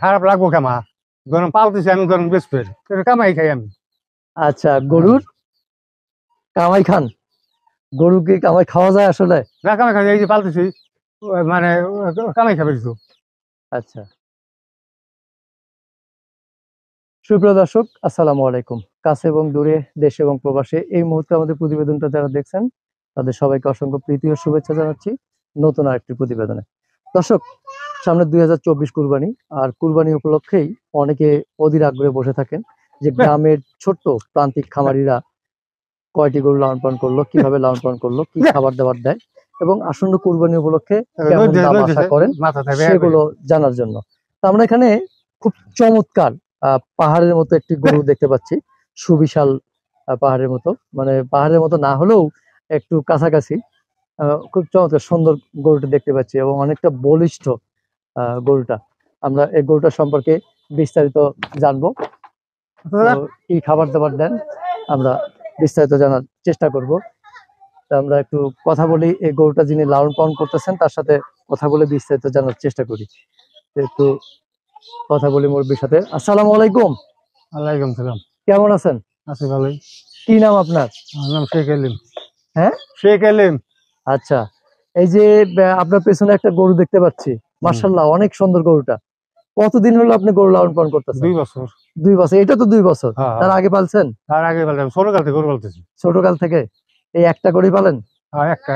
খারাপ লাগবো কেমা ধরুন পালতেছি আমি ধরুন বেসপের কামাই খাই আমি। আচ্ছা, গরুর কামাই খান? গরু কি কামাই খাওয়া যায় আসলে? না কামাই খাই, এই যে পালতেছি মানে কামাই খাবে তো। আচ্ছা, সুপ্রিয় দর্শক, আসসালামু আলাইকুম। কাছে এবং দূরে, দেশে এবং প্রবাসে এই মুহূর্তে আমাদের প্রতিবেদনটা যারা দেখছেন তাদের সবাইকে অসংখ্য প্রীতি ও শুভেচ্ছা জানাচ্ছি নতুন আরেকটি প্রতিবেদনে। দর্শক, সামনে 2024 কুরবানি, আর কুরবানি উপলক্ষেই অনেকে অধীর আগ্রহে বসে থাকেন যে গ্রামের ছোট্ট প্রান্তিক খামারিরা কয়টি গরু লালন পালন করলো, কিভাবে লালন পালন করলো, কি খাবার দাবার দেয় এবং আসন্ন কুরবানি উপলক্ষে কেমন দাম আশা করেন সেগুলো জানার জন্য। তো আমরা এখানে খুব চমৎকার পাহাড়ের মতো একটি গরু দেখতে পাচ্ছি। সুবিশাল পাহাড়ের মতো, মানে পাহাড়ের মতো না হলেও একটু কাছাকাছি। খুব চমৎকার সুন্দর গরুটা দেখতে পাচ্ছি এবং অনেকটা বলিষ্ঠ গরুটা। আমরা এই গরুটা সম্পর্কে বিস্তারিত জানবো। কি খাবার দাবার দেন আমরা বিস্তারিত জানার চেষ্টা করব। আমরা একটু কথা বলি, এই গরুটা যিনি লালন পালন করতেছেন তার সাথে কথা বলে বিস্তারিত জানার চেষ্টা করি। একটু কথা বলি মুরব্বির সাথে। আসসালামু আলাইকুম। ওয়ালাইকুম সালাম। কেমন আছেন? আছি ভালোই। কি নাম আপনার? আমার নাম শেখ এলিম। হ্যাঁ, শেখ এলিম। আচ্ছা, এই যে আপনার পেছনে একটা গরু দেখতে পাচ্ছি, মাশাআল্লাহ অনেক সুন্দর গরুটা। কতদিন হলো আপনি গরু লালন পালন করতেছেন? 2 বছর। 2 বছর? এটা তো 2 বছর। তার আগে পালছেন? তার আগে পালতাম, ছোটকাল থেকে গরু পালতেছি। ছোটকাল থেকে এই একটা গরুই পালেন? হ্যাঁ, একটা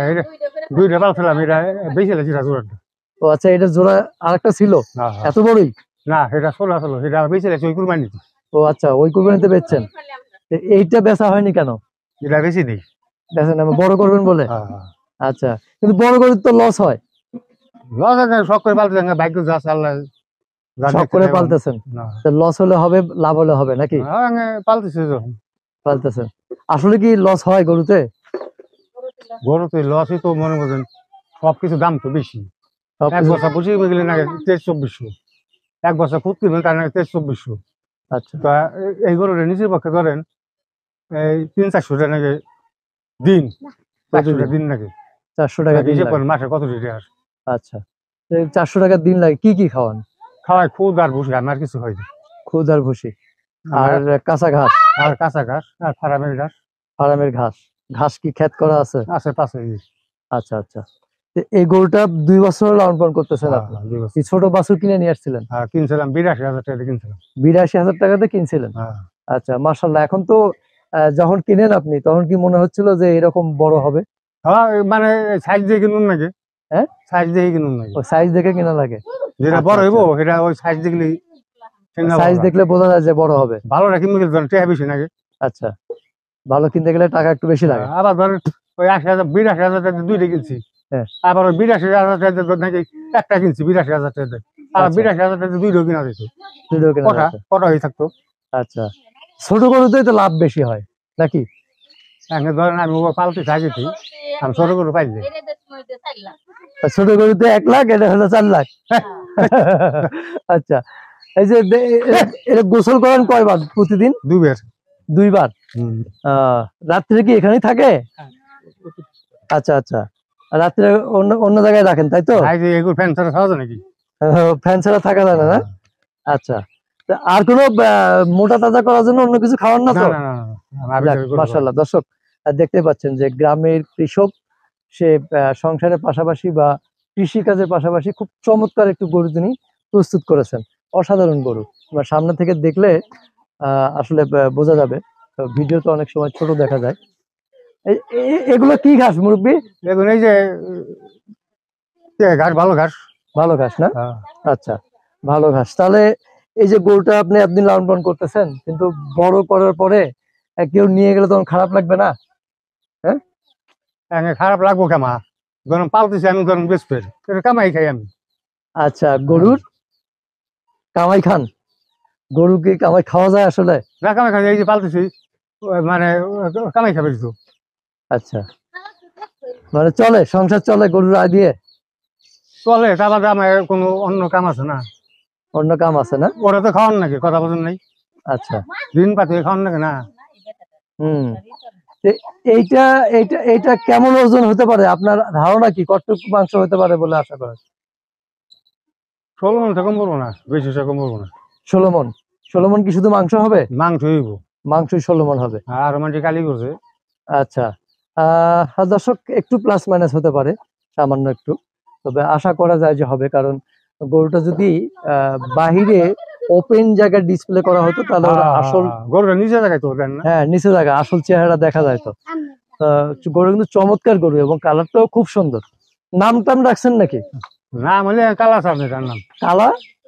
দুইটা পালছিলাম, এটা বেশি লাগছে জোড়াটা। ও আচ্ছা, এটা জোড়া আরেকটা ছিল এত বড়ই? না, এটা ছোট ছিল, এটা বেশি লাগছে ওই কুরবানিতে। ও আচ্ছা, ওই কুরবানিতে বেচছেন। এইটা বেচা হয়নি কেন? এটা বেশি নেই, বেচেন না, বড় করবেন বলে? আচ্ছা, কিন্তু বড় গরুর তো লস হয়। লস হয় না, শখ করে পালতেছেন, ভাগ্য যা আছে আল্লাহ শখ করে পালতেছেন, লস হলে হবে লাভ হলে হবে নাকি? পালতেছে যখন পালতেছেন। আসলে কি লস হয় গরুতে? গরুতে লসই তো, মনে করেন সবকিছু দাম তো বেশি। এক বছর পুষি গেলে না 2300-2400, এক বছর খুব কিনবেন তার নাকি 2300-2400। আচ্ছা, তা এই গরুর নিজের পক্ষে ধরেন এই 300-400 টাকা নাকি দিন, 400 টাকা দিন নাকি 400 টাকা দিন লাগে মাসে কত টাকা আসে? আচ্ছা, 400 টাকা দিন লাগে। কি কি খাওয়ান? খাওয়াই খুদ আর ভুসি, আমার কিছু হয় না। খুদ আর ভুসি আর কাঁচা ঘাস? আর কাঁচা ঘাস আর ফার্মের ঘাস। ফার্মের ঘাস? ঘাস কি ক্ষেত করা আছে? আছে পাশে। আচ্ছা আচ্ছা, এই গরুটা 2 বছর লালন পালন করতেছেন আপনি? এই ছোট বাছুর কিনে নিয়ে আসছিলেন? হ্যাঁ, কিনছিলাম 82,000 টাকা কিনছিলাম। 82,000 টাকাতে কিনছিলেন? আচ্ছা, মাশাআল্লাহ। এখন তো যখন কিনেন আপনি তখন কি মনে হচ্ছিল যে এরকম বড় হবে? হ্যাঁ, মানে সাইজ দিয়ে কিনুন নাকি? হ্যাঁ, সাইজ দিয়ে কিনুন নাকি? ও সাইজ দেখে কিনা লাগে? যেটা বড় হইব সেটা ওই সাইজ দেখলে, সাইজ দেখলে বোঝা যায় যে বড় হবে। ভালো না কিনতে গেলে টাকা বেশি নাকি? আচ্ছা, ভালো কিনতে গেলে টাকা একটু বেশি লাগে। আবার ধরেন ওই 82,000 টাকা দুইটা কিনছি, আবার ওই 82,000 টাকা নাকি একটা কিনছি 82,000 টাকা, আর 82,000 টাকা দুইটাও কিনা দিচ্ছে, দুইটাও কিনা কটা হয়ে থাকতো। আচ্ছা, ছোট গরুতে তো লাভ বেশি হয় নাকি? ধরেন আমি পালতে থাকি, আমি ছোট গরু পাইলে ছোট গরুতে 1 লাখ, এটা হলো 4 লাখ। আচ্ছা, এই যে এটা গোসল করেন কয়বার প্রতিদিন? 2 বার। 2 বার? রাত্রে কি এখানেই থাকে? আচ্ছা আচ্ছা, রাত্রে অন্য জায়গায় রাখেন তাই তো? ফ্যান ছাড়া খাওয়া যায় নাকি? ফ্যান ছাড়া থাকা যায় না? আচ্ছা, আর কোনো মোটা তাজা করার জন্য অন্য কিছু খাওয়ান না তো? মাশাআল্লাহ। দর্শক, দেখতে পাচ্ছেন যে গ্রামের কৃষক সে সংসারের পাশাপাশি বা কৃষি কাজের পাশাপাশি খুব চমৎকার একটু গরু তিনি প্রস্তুত করেছেন। অসাধারণ গরু, সামনে থেকে দেখলে আসলে বোঝা যাবে, ভিডিওতে অনেক সময় ছোট দেখা যায়। এগুলো কি ঘাস মুরব্বি? দেখুন এই যে ঘাস, ভালো ঘাস। ভালো ঘাস না? আচ্ছা, ভালো ঘাস। তাহলে এই যে গরুটা আপনি লালন পালন করতেছেন, কিন্তু বড় করার পরে কেউ নিয়ে গেলে তখন খারাপ লাগবে না? হ্যাঁ, খারাপ লাগবো কেমা ধরুন পালতেছি আমি, ধরুন বেসপের কামাই খাই আমি। আচ্ছা, গরুর কামাই খান? গরু কি কামাই খাওয়া যায় আসলে? না, কামাই খাই, এই যে পালতেছি মানে কামাই খাবে তো। আচ্ছা, মানে চলে, সংসার চলে গরুর আয় দিয়ে? চলে, তারপরে আমার কোনো অন্য কাম আছে না? অন্য কাম আছে না? ওরা তো খাওয়ান নাকি, কথা বলেন নাই? আচ্ছা, দিন পাতি খাওয়ান নাকি না? এইটা এইটা এইটা কেমন ওজন হতে পারে আপনার ধারণা কি? কতটুকু মাংস হতে পারে বলে আশা করেন? 16 মন থেকে কম পড়বো না, বেশি সে কম পড়বো না। 16 মন। 16 মন কি শুধু মাংস হবে? মাংস হইব, মাংসই 16 মন হবে। আর মাটি কালি করছে। আচ্ছা, দর্শক একটু প্লাস মাইনাস হতে পারে, সামান্য একটু, তবে আশা করা যায় যে হবে, কারণ গরুটা যদি বাহিরে ওপেন জায়গায় ডিসপ্লে করা হতো তাহলে ওর আসল গরুটা নিচে জায়গায় তো দেন না? হ্যাঁ, নিচে জায়গা আসল চেহারা দেখা যায়। তো গরু কিন্তু চমৎকার গরু এবং কালারটাও খুব সুন্দর। নাম টাম রাখছেন নাকি? নাম হলে কালাচান, এটার নাম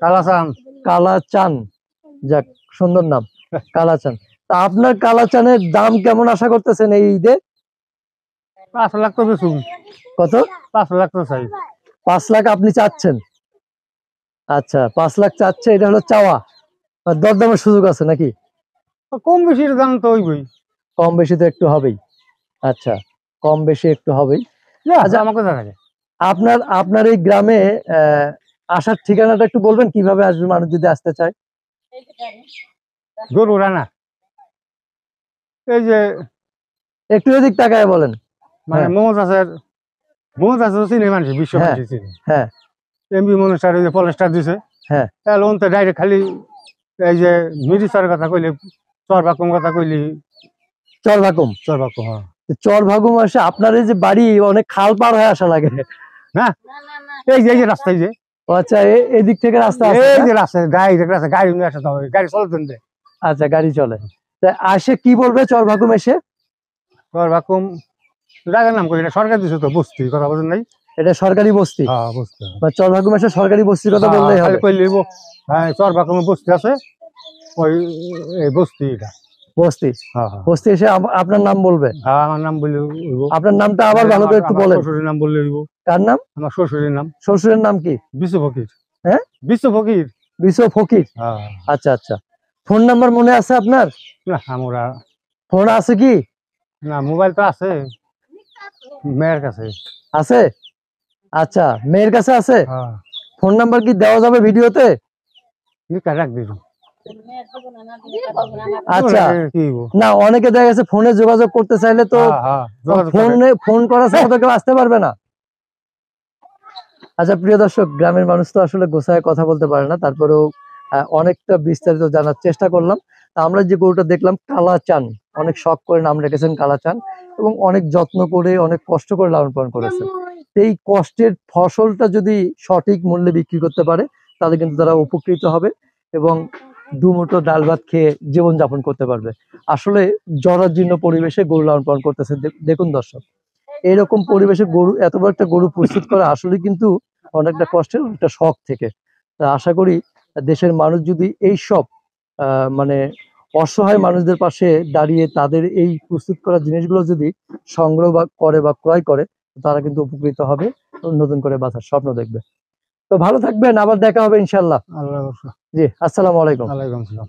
কালাচান। কালাচান, যাক সুন্দর নাম, কালাচান। তা আপনার কালাচানের দাম কেমন আশা করতেছেন এই ঈদে? 5 লাখ তো বেশি। কত? 5 লাখ তো চাই। 5 লাখ আপনি চাচ্ছেন? আচ্ছা, 5 লাখ চাচ্ছে, এটা হলো চাওয়া, আর দরদামের সুযোগ আছে নাকি? কম বেশির দাম তো হইবই। কম বেশি তো একটু হবেই। আচ্ছা, কম বেশি একটু হবেই। আচ্ছা, আমাকে জানাবে। আপনার এই গ্রামে আসার ঠিকানাটা একটু বলবেন, কিভাবে আসবে মানুষ যদি আসতে চায়? গরু রানা, এই যে একটু এদিক তাকায় বলেন। মানে মমতাজ চিনি মানুষ, বিশ্ব হ্যাঁ, মানুষ চিনি। হ্যাঁ, এমবি মনুষ্ঠার ওই যে পলেস্টার দিছে, হ্যাঁ, তাহলে তো ডাইরেক্ট খালি এই যে মিরিচার কথা কইলে, চরবাকুম কথা কইলি, চরভাকুম। চরবাকুম, হ্যাঁ। চরভাকুম আসে আপনার এই যে বাড়ি, অনেক খাল পার হয়ে আসা লাগে না, এই যে রাস্তায় যে, আচ্ছা, এদিক থেকে রাস্তা আছে এই না? যে রাস্তায় ডাইরেক্ট রাস্তা, গাড়ি নিয়ে আসতে হবে, গাড়ি চলতে দেন। আচ্ছা, গাড়ি চলে। তা আসে কি বলবে চরভাকুম এসে? চরবাকুম জায়গার নাম কই, এটা সরকার দিছে তো, বস্তি কথা বলেন নাই? এটা সরকারি বস্তি? হ্যাঁ, বস্তি। বা চরভাকুম এসে সরকারি বস্তির কথা বললেই হবে? হ্যাঁ, চরবাকুমে বস্তি আছে, ওই এই বস্তি এটা। বস্তি? হ্যাঁ, হ্যাঁ। বস্তি এসে আপনার নাম বলবে? হ্যাঁ, আমার নাম বললে হইব। আপনার নামটা আবার ভালো করে একটু বলেন। শ্বশুরের নাম বললে হইব। কার নাম? আমার শ্বশুরের নাম। শ্বশুরের নাম কি? বিশ্ব ফকির। হ্যাঁ, বিশ্ব ফকির। বিশ্ব ফকির। হ্যাঁ। আচ্ছা, আচ্ছা। ফোন নাম্বার মনে আছে আপনার? না, আমরা ফোন আছে কি? না, মোবাইল তো আছে মেয়ের কাছে। আছে? আচ্ছা, মেয়ের কাছে আছে। হ্যাঁ, ফোন নাম্বার কি দেওয়া যাবে ভিডিওতে? রাখ দিল। আচ্ছা, কি হইব? না, অনেকে দেখা গেছে ফোনে যোগাযোগ করতে চাইলে তো ফোন করার সময় তো কেউ আসতে পারবে না। আচ্ছা, প্রিয় দর্শক, গ্রামের মানুষ তো আসলে গোছায় কথা বলতে পারে না, তারপরেও অনেকটা বিস্তারিত জানার চেষ্টা করলাম। তা আমরা যে গরুটা দেখলাম কালাচান, অনেক শখ করে নাম রেখেছেন কালাচান, এবং অনেক যত্ন করে অনেক কষ্ট করে লালন পালন করেছেন। এই কষ্টের ফসলটা যদি সঠিক মূল্যে বিক্রি করতে পারে তাহলে কিন্তু তারা উপকৃত হবে এবং দুমুঠো ডাল ভাত খেয়ে জীবনযাপন করতে পারবে। আসলে জরাজীর্ণ পরিবেশে গরু লালন পালন করতেছে। দেখুন দর্শক, এরকম পরিবেশে গরু, এত বড় একটা গরু প্রস্তুত করা আসলে কিন্তু অনেকটা কষ্টের, অনেকটা শখ থেকে। তা আশা করি দেশের মানুষ যদি এই সব মানে অসহায় মানুষদের পাশে দাঁড়িয়ে তাদের এই প্রস্তুত করা জিনিসগুলো যদি সংগ্রহ করে বা ক্রয় করে, তারা কিন্তু উপকৃত হবে, নতুন করে বাঁচার স্বপ্ন দেখবে। তো ভালো থাকবেন, আবার দেখা হবে ইনশাল্লাহ। আল্লাহ। জি, আসসালামু আলাইকুম। ওয়ালাইকুম আসসালাম।